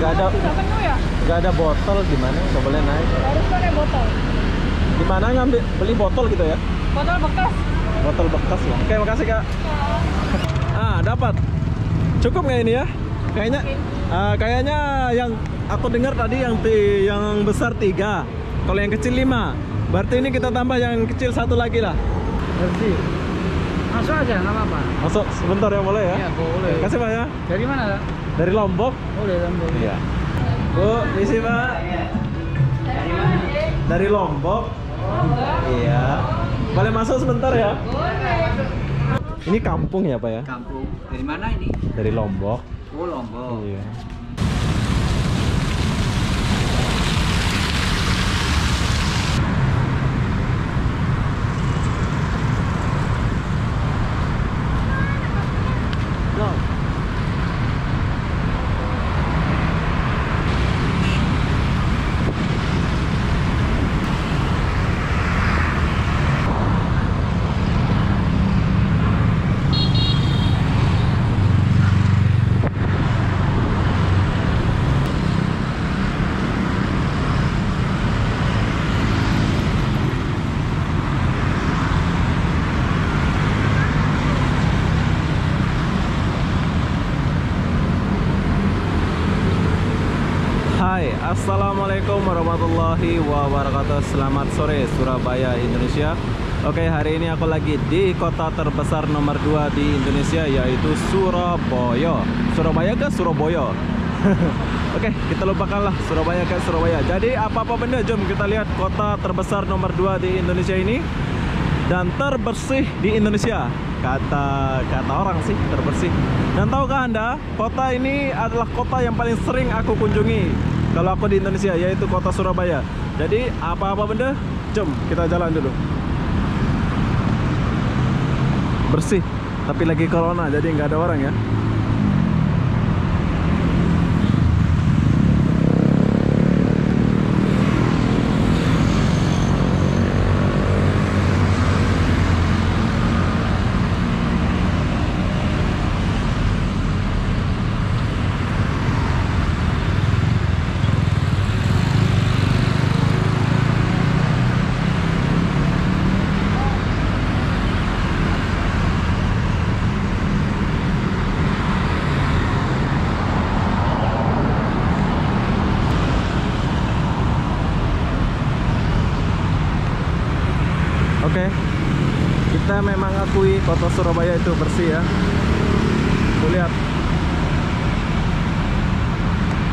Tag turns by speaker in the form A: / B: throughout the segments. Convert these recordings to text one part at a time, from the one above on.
A: Nggak ada,
B: Sudah penuh ya?
A: nggak ada botol gimana? Nggak boleh naik.
B: Harus pakai botol.
A: Di mana ngambil beli botol gitu ya?
B: Botol bekas.
A: Botol bekas ya. Oke, makasih Kak. Ah, dapat. Cukup nggak ini ya? Kayaknya, kayaknya yang aku dengar tadi yang besar 3, kalau yang kecil 5. Berarti ini kita tambah yang kecil 1 lagi lah.
C: Bersih. Masuk aja, nggak apa-apa.
A: Masuk sebentar ya, boleh ya?
C: Iya, boleh.
A: Kasih Pak ya.
C: Dari mana, Kak?
A: Dari Lombok.
C: Boleh, Lombok.
A: Iya. Bu, misi Pak. Dari Lombok. Iya. Boleh masuk sebentar ya? Ini kampung ya Pak ya?
C: Kampung. Dari mana ini?
A: Dari Lombok.
C: Oh, Lombok.
A: Iya. Hai, assalamualaikum warahmatullahi wabarakatuh. Selamat sore Surabaya, Indonesia. Oke, hari ini aku lagi di kota terbesar nomor 2 di Indonesia, yaitu Surabaya. Surabaya ke Surabaya? Oke, kita lupakanlah Surabaya ke Surabaya. Jadi apa-apa benda, jom kita lihat kota terbesar nomor 2 di Indonesia ini dan terbersih di Indonesia. Kata orang sih terbersih. Dan tahukah Anda, kota ini adalah kota yang paling sering aku kunjungi kalau aku di Indonesia, yaitu kota Surabaya. Jadi apa-apa benda, jom kita jalan dulu. Bersih, tapi lagi corona jadi nggak ada orang ya. Oke, kita memang akui kota Surabaya itu bersih ya. Tuh lihat.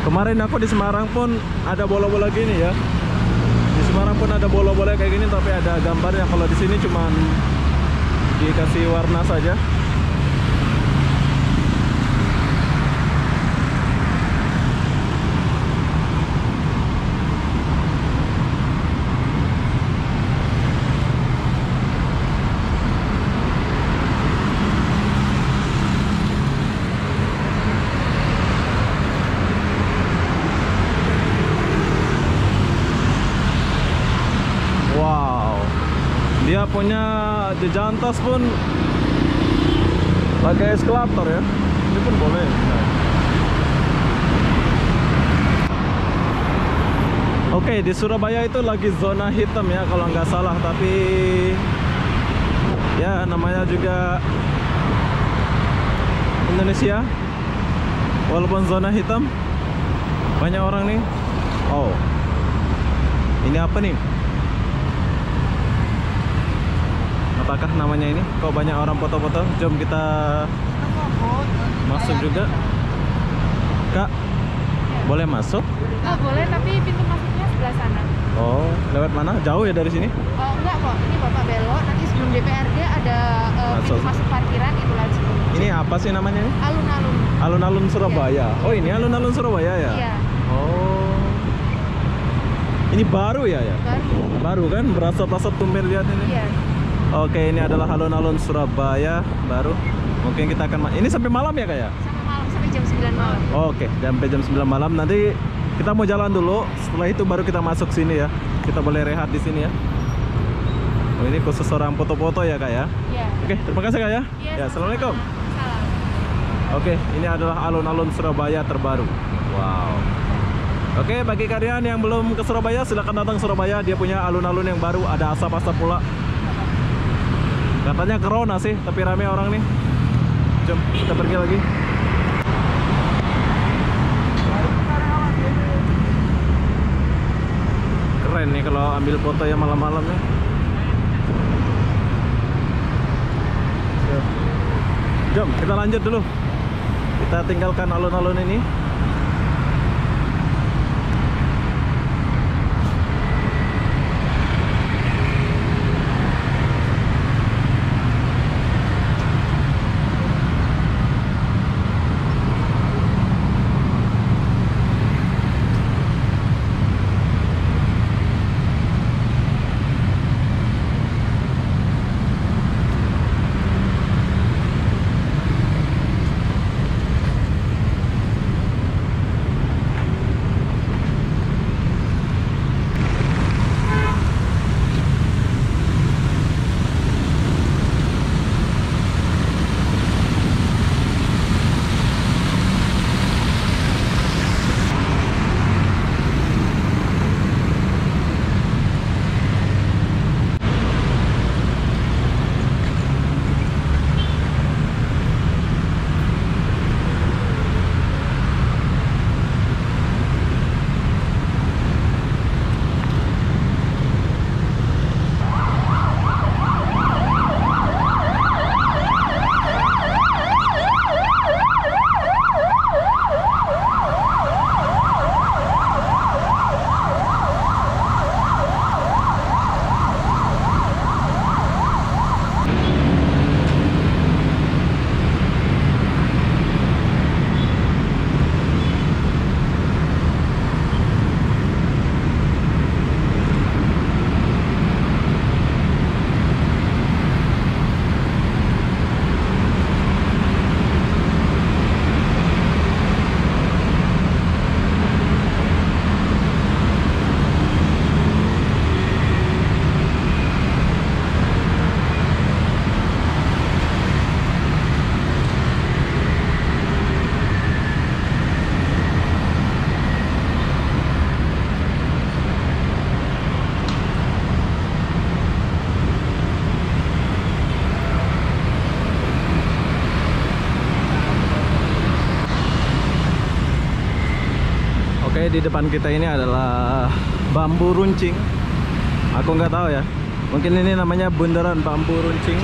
A: Kemarin aku di Semarang pun ada bola-bola gini ya. Di Semarang pun ada bola-bola kayak gini, tapi ada gambarnya. Kalau di sini cuman dikasih warna saja. Dia punya jejantas pun pakai eskalator ya. Ini pun boleh. Oke, di Surabaya itu lagi zona hitam ya kalau nggak salah, tapi ya namanya juga Indonesia. Walaupun zona hitam, banyak orang nih. Oh, ini apa nih? Apakah namanya ini? Kok banyak orang foto-foto? Jom kita masuk juga. Kak, boleh masuk?
B: Oh, boleh, tapi pintu masuknya sebelah sana.
A: Oh, lewat mana? Jauh ya dari sini?
B: Oh, enggak kok. Ini Bapak belok, nanti sebelum DPRD ada pintu masuk parkiran, itu lewat situ.
A: Ini apa sih namanya?
B: Alun-alun.
A: Alun-alun Surabaya. Oh, ini alun-alun Surabaya ya?
B: Iya.
A: Oh. Ini baru ya?
B: Baru.
A: Baru kan? Berasap-asap tumir lihat ini.
B: Iya.
A: Oke, ini adalah alun-alun Surabaya baru. Mungkin kita akan ini sampai malam ya Kak ya?
B: Sampai malam, sampai jam 9 malam.
A: Oke, sampai jam 9 malam. Nanti kita mau jalan dulu. Setelah itu baru kita masuk sini ya. Kita boleh rehat di sini ya. Oh, ini khusus orang foto-foto ya Kak ya?
B: Iya.
A: Oke, terima kasih Kak ya.
B: Iya,
A: Ya, assalamualaikum.
B: Salam.
A: Oke, ini adalah alun-alun Surabaya terbaru. Wow. Oke, bagi kalian yang belum ke Surabaya, silakan datang Surabaya. Dia punya alun-alun yang baru, ada asap-asap pula. Katanya corona sih, tapi rame orang nih. Jom, kita pergi lagi. Keren nih kalau ambil foto yang malam-malam nih. Jom, kita lanjut dulu. Kita tinggalkan alun-alun ini. Oke, di depan kita ini adalah bambu runcing. Aku nggak tahu ya. Mungkin ini namanya bundaran bambu runcing.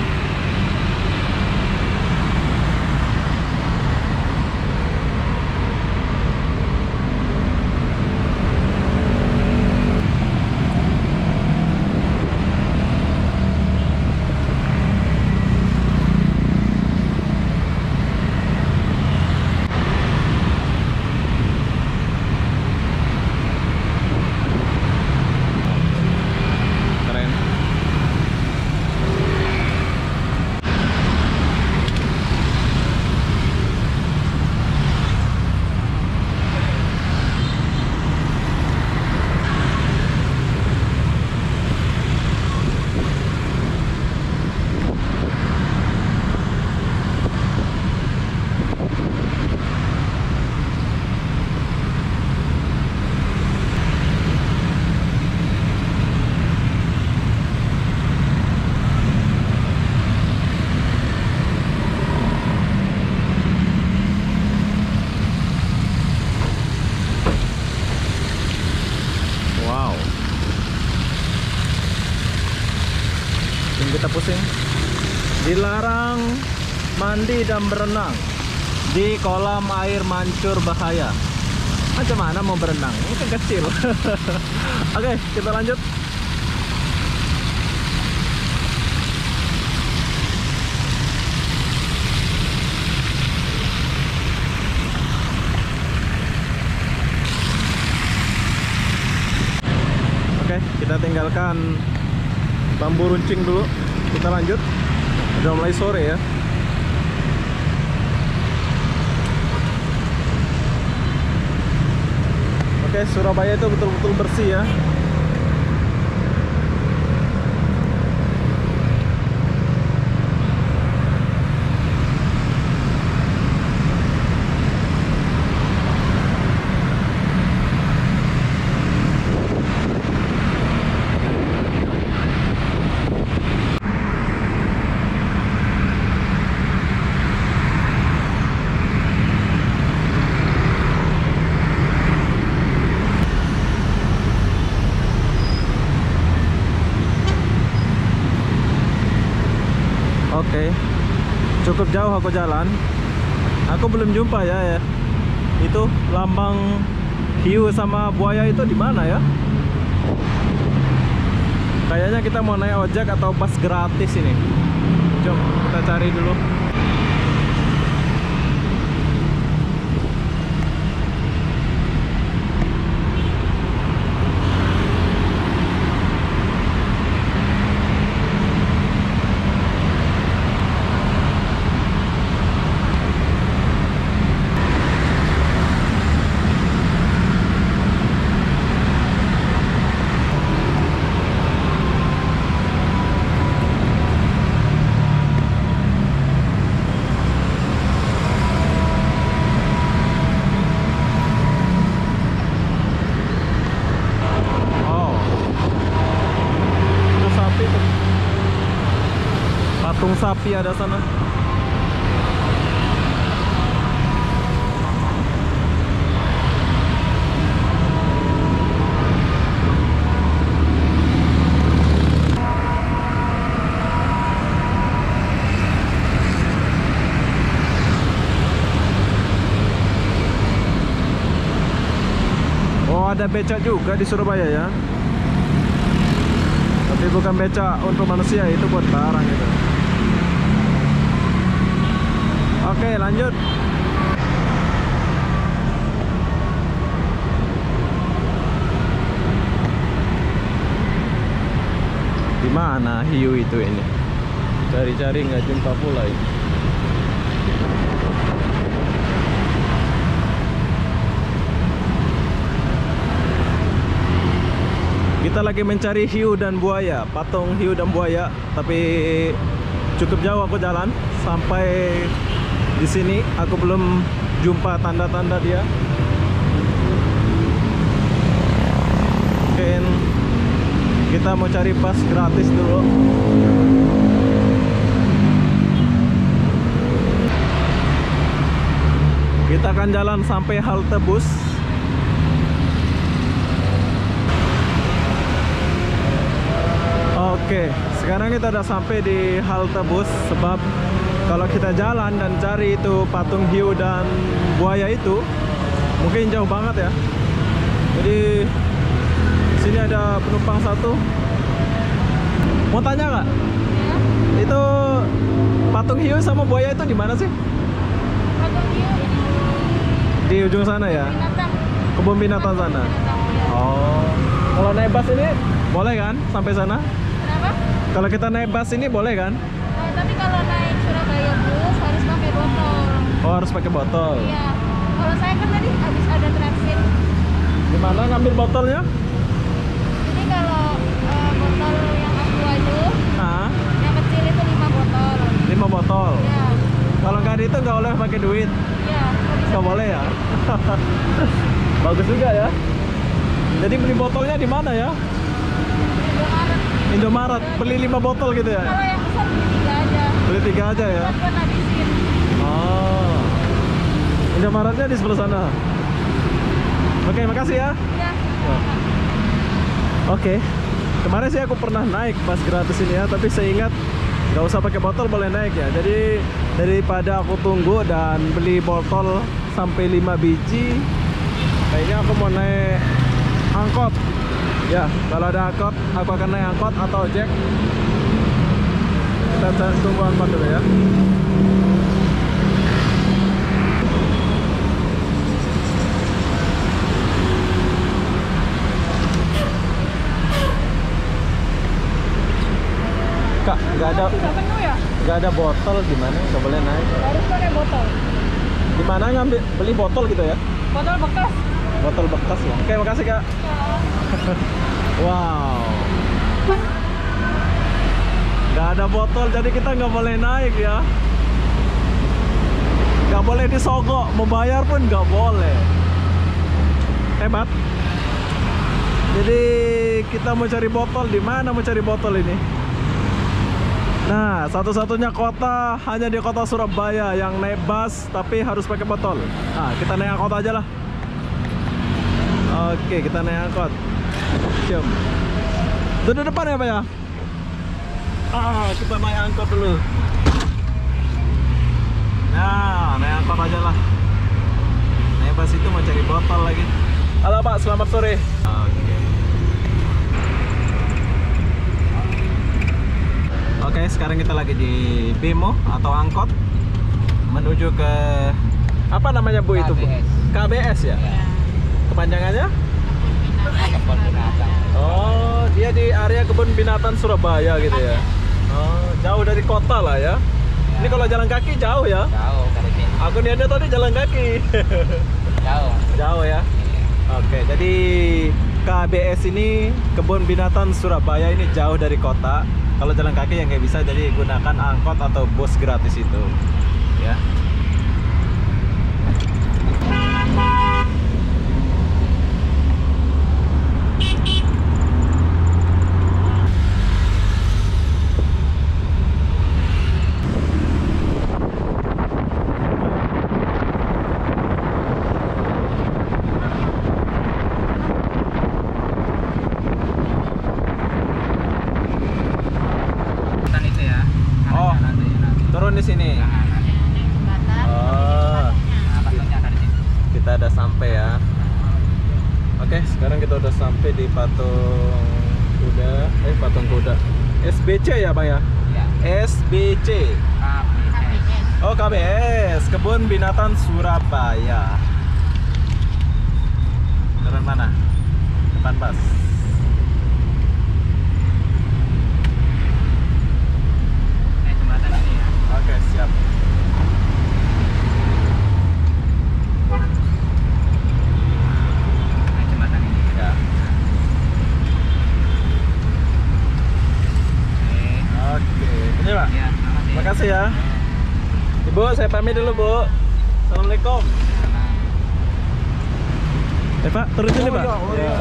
A: Kita pusing. Dilarang mandi dan berenang di kolam air mancur bahaya. Macam mana mau berenang? Ini kan kecil. Oke, kita lanjut. Oke, kita tinggalkan bambu runcing dulu. Kita lanjut. Udah mulai sore ya. Oke, Surabaya itu betul-betul bersih ya. cukup jauh aku jalan. Aku belum jumpa ya. Itu lambang hiu sama buaya itu di mana ya? Kayaknya kita mau naik ojek atau bus gratis ini. Coba kita cari dulu. Patung sapi ada sana. Oh, ada becak juga di Surabaya ya. Tapi bukan becak untuk manusia, itu buat barang gitu. Oke, lanjut. Di mana hiu itu ini? Cari-cari nggak jumpa pula ini. Kita lagi mencari hiu dan buaya, patung hiu dan buaya, tapi cukup jauh aku jalan sampai di sini. Aku belum jumpa tanda-tanda dia. Mungkin kita mau cari bus gratis dulu. Kita akan jalan sampai halte bus. Oke, sekarang kita udah sampai di halte bus. Sebab kalau kita jalan dan cari itu patung hiu dan buaya itu mungkin jauh banget ya. Jadi sini ada penumpang satu. Mau tanya nggak?
B: Ya.
A: Itu patung hiu sama buaya itu di mana sih?
B: Patung hiu
A: Di ujung sana ya?
B: binatang.
A: Kebun binatang sana. Oh, kalau naik bus ini boleh kan sampai sana?
B: Kenapa?
A: Kalau kita naik bus ini boleh kan?
B: Tapi kalau naik Surabaya bus harus pakai botol.
A: Oh, harus pakai botol.
B: Iya. Kalau saya kan tadi habis ada transit.
A: Gimana ngambil botolnya?
B: Jadi kalau botol yang aqua itu,
A: Ah,
B: yang kecil itu 5 botol.
A: 5 botol.
B: Iya.
A: Kalau nggak itu nggak boleh pakai duit.
B: Iya.
A: Nggak boleh ya? Bagus juga ya. Jadi beli botolnya di mana ya? Indomaret. Beli 5 botol gitu ya?
B: Kalau yang besar beli 3 aja.
A: Beli 3 aja ya?
B: Buat habisin.
A: Oh, Indomaretnya di sebelah sana. Oke, makasih ya.
B: Iya.
A: Oke, kemarin sih aku pernah naik bus gratis ini ya, tapi saya ingat nggak usah pakai botol, boleh naik ya. Jadi daripada aku tunggu dan beli botol sampai 5 biji, kayaknya aku mau naik angkot. Ya, kalau ada angkot, aku akan naik angkot atau ojek. Kita tunggu angkot dulu ya. Kak,
B: Sudah penuh ya?
A: nggak ada botol, gimana? Nggak boleh naik.
B: Harus pakai botol.
A: Di mana ngambil beli botol gitu ya?
B: Botol bekas.
A: Botol bekas ya. Oke, makasih Kak. Wow. Nggak ada botol, jadi kita nggak boleh naik ya. Nggak boleh disogok, mau bayar pun nggak boleh. Hebat. Jadi kita mau cari botol, di mana mau cari botol ini? Nah, satu-satunya kota hanya di kota Surabaya yang naik bus tapi harus pakai botol. Nah, kita naik angkot aja lah. Oke, kita naik angkot. Siap. Duduk depan ya Pak ya? Kita naik angkot dulu. udahlah. Naik bus itu mau cari botol lagi. Halo Pak, selamat sore. Oke, sekarang kita lagi di Bemo atau angkot menuju ke apa namanya Bu itu Bu? KBS ya? Kepanjangannya?
C: Kebun binatang.
A: Oh, dia di area kebun binatang Surabaya gitu ya. Oh, jauh dari kota lah ya. Ini kalau jalan kaki jauh ya?
C: Jauh dari sini.
A: Aku niatnya tadi jalan kaki.
C: Jauh.
A: Jauh ya. Oke, jadi KBS ini kebun binatang Surabaya ini jauh dari kota. Kalau jalan kaki yang nggak bisa, jadi gunakan angkot atau bus gratis itu, ya.
C: Itu ya.
A: Oh.
C: Nanti.
A: Turun di sini.
B: Jembatan.
A: Oh,
C: Nah, pasalnya dari situ.
A: kita udah sampai ya. Oke, sekarang kita udah sampai di patung kuda. SBC ya, Bang ya?
C: Ya.
A: SBC.
C: KBS.
A: Oh, KBS, Kebun Binatang Surabaya. Turun mana? Depan bus.
C: Naik jembatan ini ya.
A: Oke, siap.
C: Naik jembatan ini.
A: Ya. Oke, ini Pak.
C: Ya, makasih.
A: Makasih ya. Ibu, saya pamit dulu, Bu. Assalamualaikum. Pak, turun sini, Pak. Ya.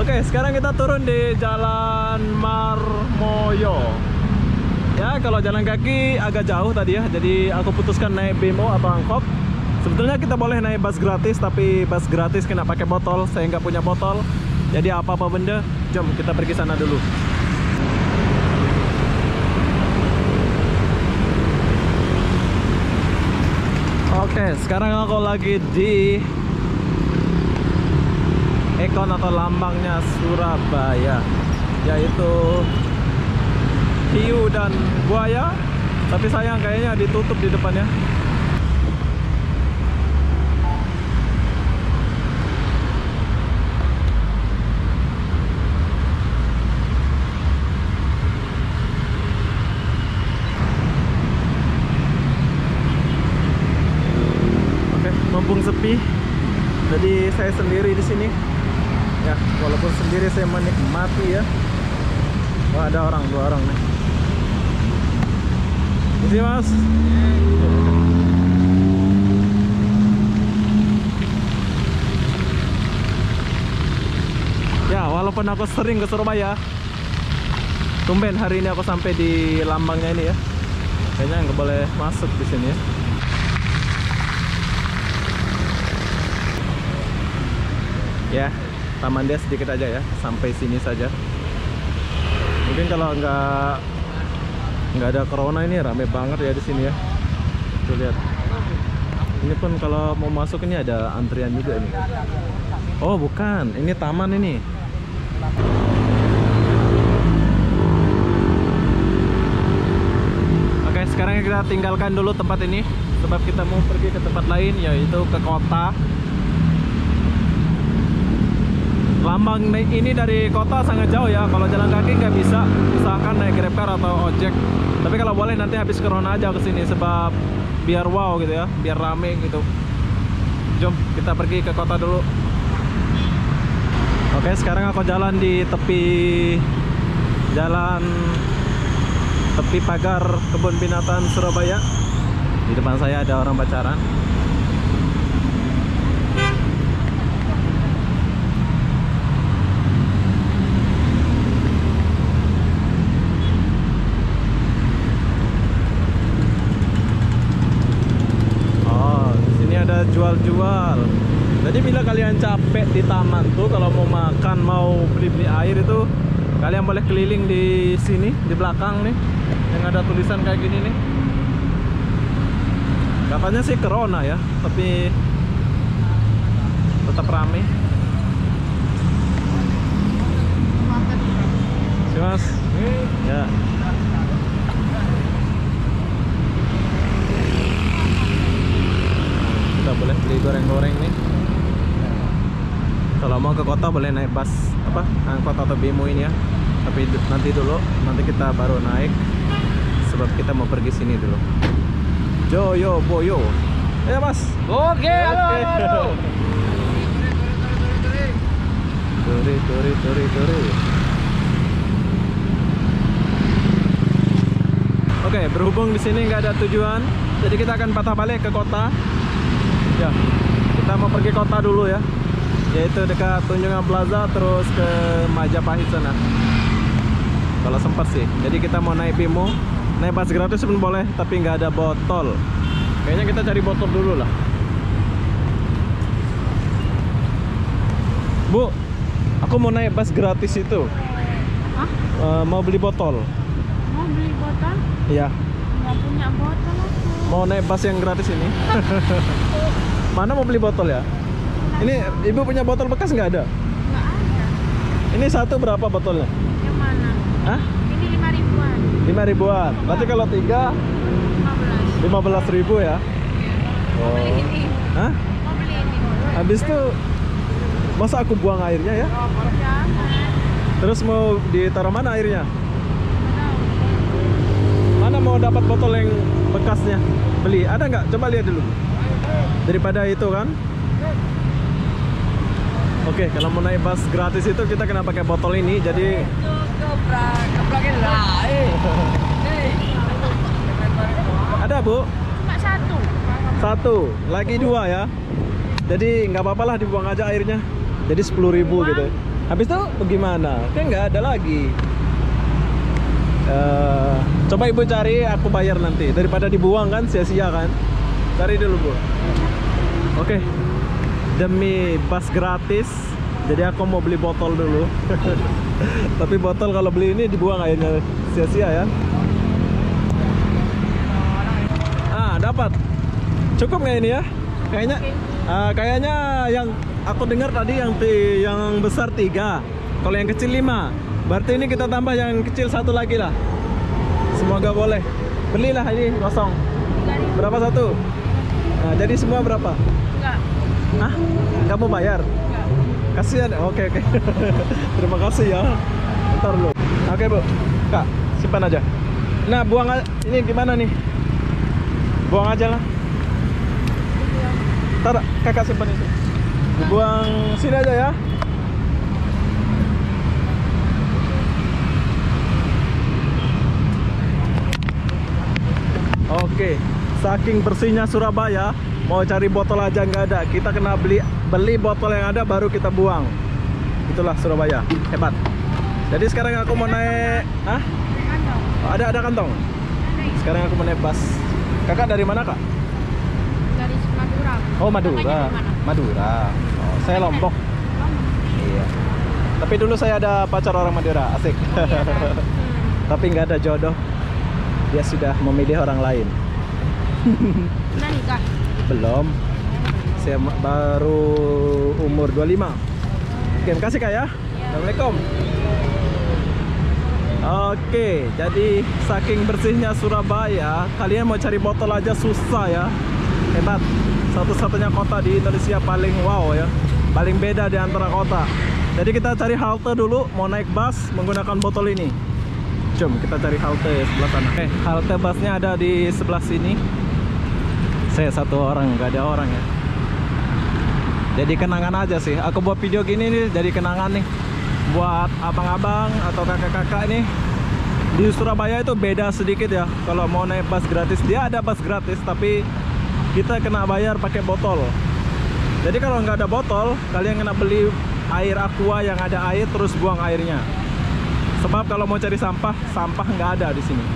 A: Oke, sekarang kita turun di Jalan Marmoyo. Ya, kalau jalan kaki agak jauh tadi ya. Jadi aku putuskan naik Bemo atau angkot. Sebetulnya kita boleh naik bus gratis, tapi bus gratis kena pakai botol. Saya nggak punya botol. Jadi apa-apa benda, jom kita pergi sana dulu. Oke, sekarang aku lagi di ikon atau lambangnya Surabaya, yaitu hiu dan buaya. Tapi sayang kayaknya ditutup di depannya. Mumpung sepi, jadi saya sendiri di sini. Ya, walaupun sendiri saya menikmati ya. Wah, ada orang, 2 orang nih. Di sini, Mas. Ya, walaupun aku sering ke Surabaya, tumben hari ini aku sampai di lambangnya ini ya. Kayaknya nggak boleh masuk di sini ya. Ya, taman dia sedikit aja ya, sampai sini saja. Mungkin kalau nggak ada corona ini rame banget ya di sini ya. Tuh lihat. Ini pun kalau mau masuk ini ada antrian juga ini. Oh bukan, ini taman ini. Oke, sekarang kita tinggalkan dulu tempat ini, sebab kita mau pergi ke tempat lain, yaitu ke kota. Lambang ini dari kota sangat jauh ya. Kalau jalan kaki nggak bisa, misalkan naik GrabCar atau ojek. Tapi kalau boleh nanti habis corona aja ke sini, sebab biar wow gitu ya, biar rame gitu. Jom kita pergi ke kota dulu. Oke, sekarang aku jalan di tepi pagar Kebun Binatang Surabaya. Di depan saya ada orang pacaran. Jual-jual. Jadi bila kalian capek di taman tuh, kalau mau makan, mau beli-beli air itu, kalian boleh keliling di sini, di belakang nih, yang ada tulisan kayak gini nih. Katanya sih corona ya, tapi tetap rame. Si Mas. Ya. Kita boleh beli goreng-goreng nih. Kalau mau ke kota boleh naik bus apa angkot atau bemo ini ya. Tapi nanti dulu, nanti kita baru naik. Sebab kita mau pergi sini dulu. Joyo Boyo. Ya Mas.
C: Oke, halo.
A: Turi. Oke, berhubung di sini nggak ada tujuan, jadi kita akan patah balik ke kota. Ya, kita mau pergi kota dulu ya, yaitu dekat Tunjungan Plaza terus ke Majapahit sana. Kalau sempat sih. Jadi kita mau naik bemo, naik bus gratis pun boleh, tapi nggak ada botol. Kayaknya kita cari botol dulu lah. Bu, aku mau naik bus gratis itu.
B: Hah?
A: Mau beli botol.
B: Mau beli botol?
A: Iya.
B: Nggak punya botol aku.
A: Mau naik bus yang gratis ini. Mana mau beli botol ya? Ini ibu punya botol bekas nggak ada?
B: Nggak ada.
A: Ini satu berapa botolnya?
B: Yang mana?
A: Hah?
B: Ini 5.000-an.
A: 5.000-an. Berarti kalau 3
B: 15.
A: 15.000 ya?
B: Mau beli ini.
A: Hah?
B: Mau beli ini.
A: Habis itu masa aku buang airnya ya?
B: Jangan.
A: Terus mau ditaruh mana airnya?
B: Nggak tahu.
A: Mana mau dapat botol yang bekasnya? Beli, ada nggak? Coba lihat dulu. Daripada itu kan. Oke, kalau mau naik bus gratis itu kita kena pakai botol ini. Jadi ada Bu?
B: Cuma satu.
A: Satu, lagi 2 ya. Jadi nggak apa-apa lah dibuang aja airnya. Jadi 10.000 gitu. Habis itu bagaimana? Kan nggak ada lagi. Coba ibu cari, aku bayar nanti. Daripada dibuang kan sia-sia kan. Cari dulu Bu. Oke. Demi bus gratis, jadi aku mau beli botol dulu. Tapi botol kalau beli ini dibuang airnya, sia-sia ya. Dapat. Cukup nggak ini ya? Kayaknya yang aku dengar tadi yang besar 3, kalau yang kecil 5. Berarti ini kita tambah yang kecil 1 lagi lah. Semoga boleh. Belilah ini kosong. Berapa satu? Nah, jadi semua berapa?
B: Enggak.
A: Hah? Kamu bayar?
B: Enggak.
A: Kasihan. Oke. Terima kasih ya. Bentar dulu. Oke Bu. Kak, simpan aja. Nah, buang ini gimana nih? Buang aja lah. Ntar kakak simpan itu. Dibuang sini aja ya. Oke, saking bersihnya Surabaya, mau cari botol aja nggak ada. Kita kena beli botol yang ada baru kita buang. Itulah Surabaya, hebat. Jadi sekarang aku mau naik,
B: Kantong.
A: ada kantong. Sekarang aku mau naik bus. Kakak dari mana Kak?
B: Dari Madura.
A: Oh Madura.
B: Kakaknya dari mana?
A: Madura. Oh, saya Lombok. Iya. Tapi dulu saya ada pacar orang Madura, asik.
B: Oh, iya, kan?
A: Tapi nggak ada jodoh. Dia sudah memilih orang lain.
B: Udah nikah?
A: Belum. Saya baru umur 25. Oke, makasih Kak ya. Assalamualaikum. Oke, jadi saking bersihnya Surabaya, kalian mau cari botol aja susah ya. Hebat. Satu-satunya kota di Indonesia paling wow ya. Paling beda di antara kota. Jadi kita cari halte dulu, mau naik bus menggunakan botol ini. Jom kita cari halte sebelah sana. Halte busnya ada di sebelah sini. Saya satu orang, nggak ada orang ya. Jadi kenangan aja sih. Aku buat video gini nih jadi kenangan nih. Buat abang-abang atau kakak-kakak nih. Di Surabaya itu beda sedikit ya. Kalau mau naik bus gratis, dia ada bus gratis, tapi kita kena bayar pakai botol. Jadi kalau nggak ada botol, kalian kena beli air aqua yang ada air terus buang airnya. Sebab kalau mau cari sampah nggak ada di sini.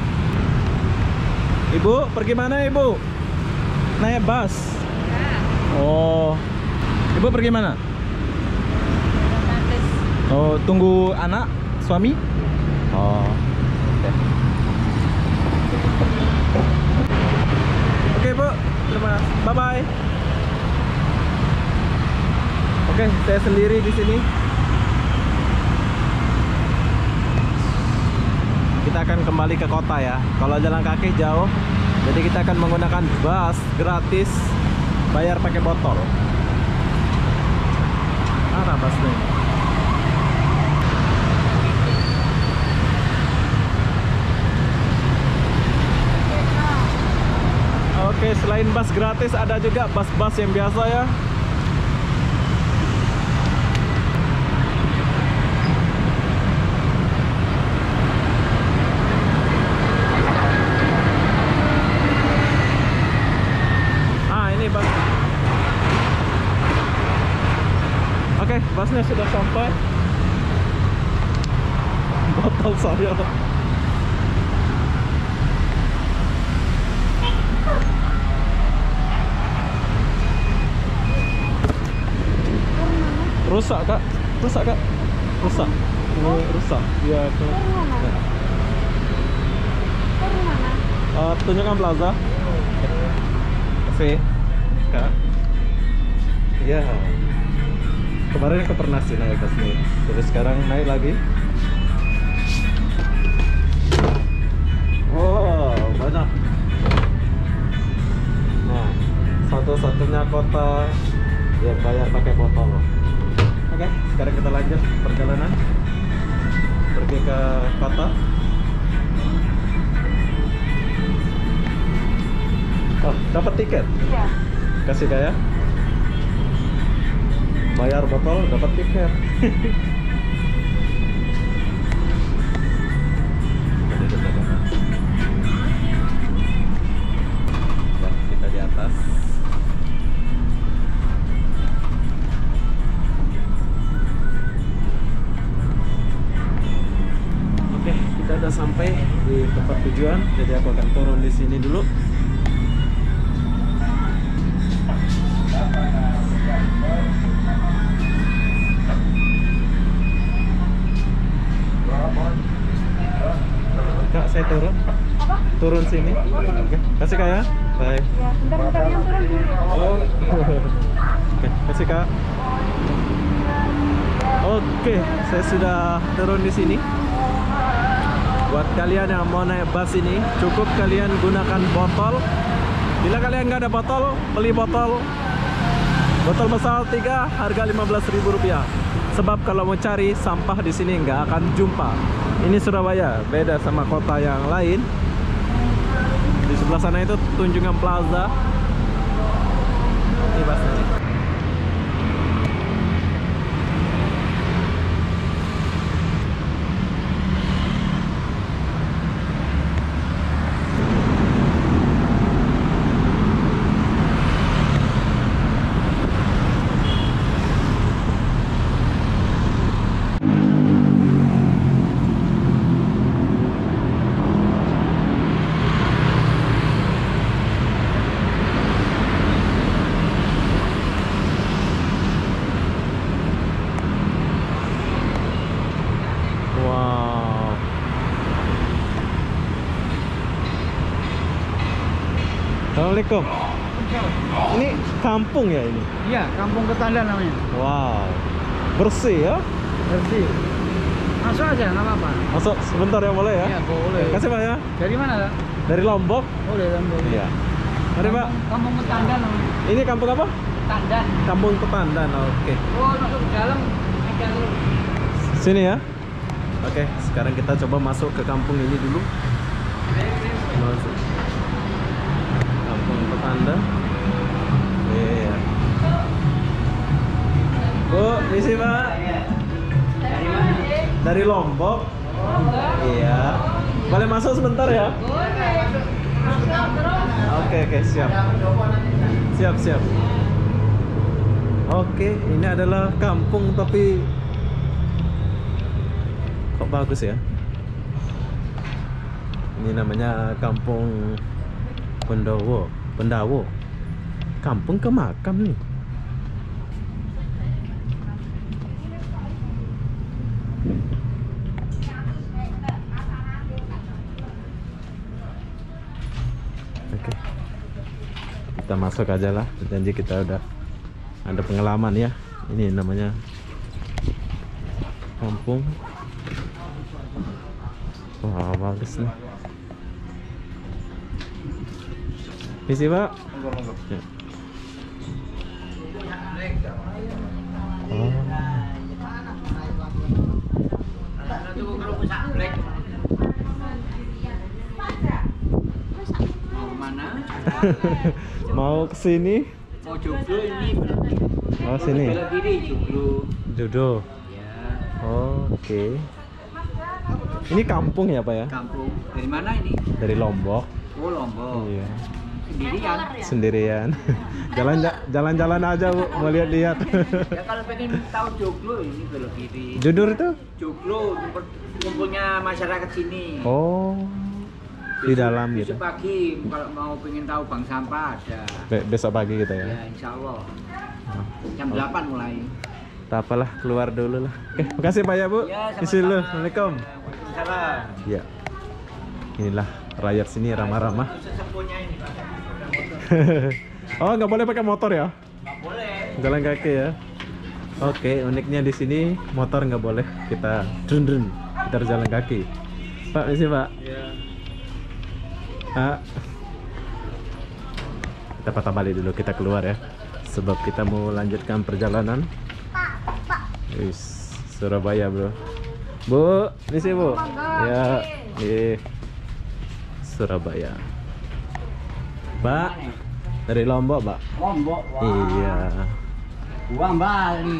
A: Ibu, pergi mana Ibu? Naik bus. Oh, Ibu pergi mana? Oh, tunggu anak, suami? Oh, oke. Oke Bu, terima kasih. Bye bye. Oke, saya sendiri di sini. Kita akan kembali ke kota ya. Kalau jalan kaki jauh, jadi kita akan menggunakan bus gratis, bayar pakai botol. Mana busnya? Oke, selain bus gratis ada juga bus-bus yang biasa ya. Bus. Oke, busnya sudah sampai. Botol saya. Rusak kak, rusak kak, rusak. Ini rusak. Ya, ke. Tunjukkan plaza. Cafe. Kak. Ya. Kemarin aku pernah sih naik ke sini. Terus sekarang naik lagi. Wow, banyak. Nah, satu-satunya kota yang bayar pakai botol. Oke, sekarang kita lanjut perjalanan pergi ke kota. Oh, dapat tiket?
B: Iya.
A: Kasih kayak bayar botol dapat tiket. Ya, kita di atas. Oke, kita udah sampai di tempat tujuan. Jadi aku akan turun di sini dulu. Kak, saya turun.
B: Apa?
A: Turun sini. Oke, kasih kak ya. Bye.
B: Ya, bentar-bentar yang turun dulu.
A: Oh. Oke, kasih kak. Oke, saya sudah turun di sini. Buat kalian yang mau naik bus ini, cukup kalian gunakan botol. Bila kalian nggak ada botol, beli botol. Botol besar 3 harga Rp15.000. Sebab kalau mau cari sampah di sini nggak akan jumpa. Ini Surabaya, beda sama kota yang lain. Di sebelah sana itu Tunjungan Plaza. Ini busnya. Assalamualaikum. Ini kampung ya ini?
C: Iya, Kampung Ketandan namanya.
A: Wow, bersih ya?
C: Bersih. Masuk aja, nggak apa-apa.
A: Masuk sebentar ya, boleh ya?
C: Iya, boleh.
A: Kasih pak ya.
C: Dari mana, Kak?
A: Dari Lombok.
C: Oh, dari Lombok.
A: Iya. Mari pak.
C: Kampung Ketandan namanya.
A: Ini kampung apa?
C: Ketandan.
A: Kampung Ketandan. Oke.
C: Oh, masuk ke dalam.
A: Sini ya. Oke, sekarang kita coba masuk ke kampung ini dulu. Masuk. Kampung Ketandan. Iya. Bu, misi pak. Dari Lombok. Iya. Boleh masuk sebentar ya? Oke, siap. Siap. Oke, ini adalah kampung tapi kok bagus ya? Ini namanya Kampung Pendawo. Kampung ke makam nih. Oke. Kita masuk aja lah, janji kita udah ada pengalaman ya. Ini namanya kampung. Wah, bagus nih. Isi Pak. Ya. Oh.
C: Mau mana?
A: Mau kesini?
C: Mau Joglo ini.
A: Oh sini.
C: Belok kiri Joglo.
A: Jodoh.
C: Ya,
A: Oh, oke. Ini kampung ya Pak ya?
C: kampung. Dari mana ini?
A: Dari Lombok.
C: Oh, Lombok.
A: Iya.
C: Sendirian.
A: Sendirian. Jalan-jalan aja Bu, mau lihat-lihat.
C: Ya kalau pengen tahu Joglo ini belok kiri.
A: Judur itu?
C: Joglo kumpulnya masyarakat sini.
A: Oh. Di dalam gitu.
C: Besok pagi kalau mau pengen tahu bank sampah ada.
A: Besok pagi gitu ya.
C: Ya, insya Allah.
A: Oh.
C: Jam 8 mulai.
A: Tak apalah, keluar dulu lah. Oke, makasih Pak ya Bu.
C: Ya,
A: Isi dulu.
C: sama-sama.
A: Assalamualaikum.
C: Waalaikumsalam.
A: Ya. Inilah rakyat sini ramah-ramah.
C: Sesepuhnya ini.
A: Oh, nggak boleh pakai motor ya?
C: Nggak boleh.
A: Jalan kaki ya. Oke, uniknya di sini motor nggak boleh. Kita drun, kita harus jalan kaki. Pak, misi Pak.
C: Ya.
A: Ah. Kita patah balik dulu, kita keluar ya. Sebab kita mau lanjutkan perjalanan. Wis, Surabaya bro. Bu, misi Bu. Ya, Surabaya. Pak, dari Lombok Pak.
C: Lombok.
A: Iya.
C: Uang Bali.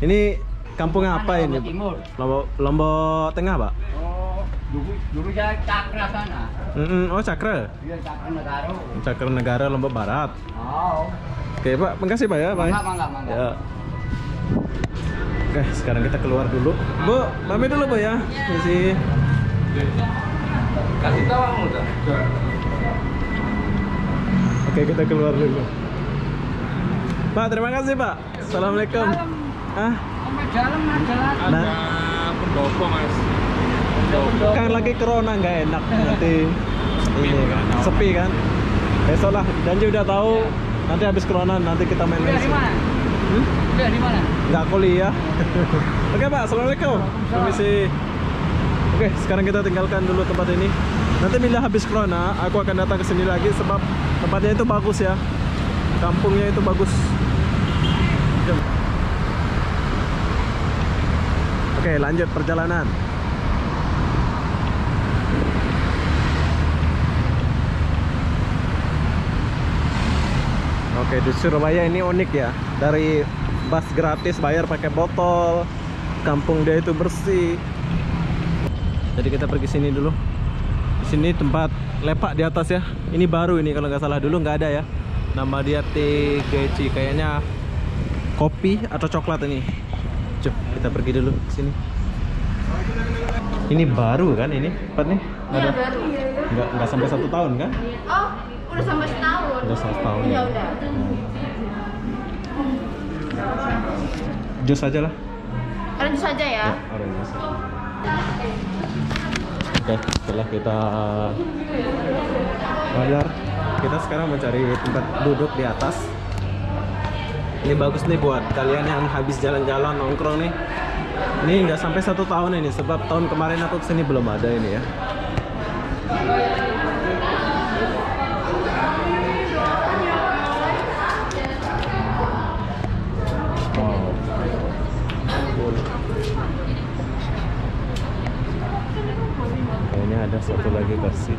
A: Ini kampung apa ini?
C: Lombok Timur.
A: Lombok Tengah Pak?
C: Oh, dulu saya Cakra sana.
A: Oh Cakra.
C: Iya, Cakra Negara.
A: Cakra Negara Lombok Barat.
C: Oh.
A: Oke Pak, makasih Pak ya Pak.
C: Mangga.
A: Ya. Oke, sekarang kita keluar dulu. Bu, pamit dulu Bu ya. Misi.
C: Kasih tahu udah.
A: Oke, kita keluar dulu. Pak, terima kasih Pak. Assalamualaikum. Ah,
C: Sampai dalam ada lagi.
A: nah,
D: pendopo Mas.
A: kan lagi corona nggak enak nanti. Ini kan, sepi kan. Besok lah, janji udah tahu. Nanti habis corona nanti kita main
C: Kuliah di mana? Kuliah di mana?
A: Nggak kuliah. Oke Pak, assalamualaikum. Permisi. Oke, sekarang kita tinggalkan dulu tempat ini. Nanti bila habis corona, aku akan datang ke sini lagi sebab tempatnya itu bagus ya. Kampungnya itu bagus. Oke, lanjut perjalanan. Oke, di Surabaya ini unik ya. Dari bus gratis, bayar pakai botol. Kampung dia itu bersih. Jadi kita pergi sini dulu. Di sini tempat lepak di atas ya. Ini baru ini kalau nggak salah, dulu nggak ada ya. Nama dia TGC, kayaknya kopi atau coklat ini. Coba kita pergi dulu ke sini. Ini baru kan ini tempat nih?
B: Iya baru.
A: Nggak sampai 1 tahun kan?
B: Oh, udah sampai setahun.
A: Udah 1 tahun.
B: Iya
A: Ya.
B: udah.
A: Jus aja lah.
B: Orange saja ya.
A: Orange jus. Oke, setelah kita bayar, kita sekarang mencari tempat duduk di atas. Ini bagus nih buat kalian yang habis jalan-jalan nongkrong nih. Ini nggak sampai 1 tahun ini, sebab tahun kemarin aku kesini belum ada ini ya. Wow. Kayaknya ada satu lagi versi.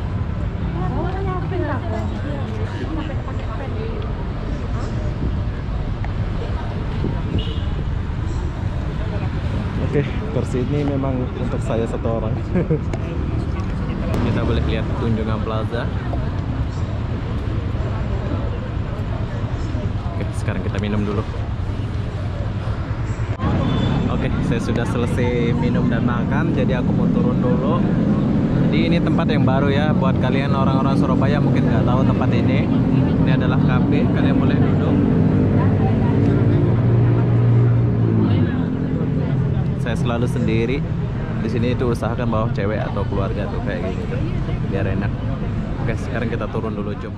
A: Oke, versi ini memang untuk saya 1 orang. Kita boleh lihat Tunjungan Plaza. Oke, sekarang kita minum dulu. Oke, saya sudah selesai minum dan makan, jadi aku mau turun dulu. Jadi ini tempat yang baru ya, buat kalian orang-orang Surabaya mungkin nggak tahu tempat ini. Ini adalah kafe, kalian boleh duduk. Saya selalu sendiri. Di sini itu usahakan bawa cewek atau keluarga tuh kayak gitu, biar enak. Oke, sekarang kita turun dulu, Jom.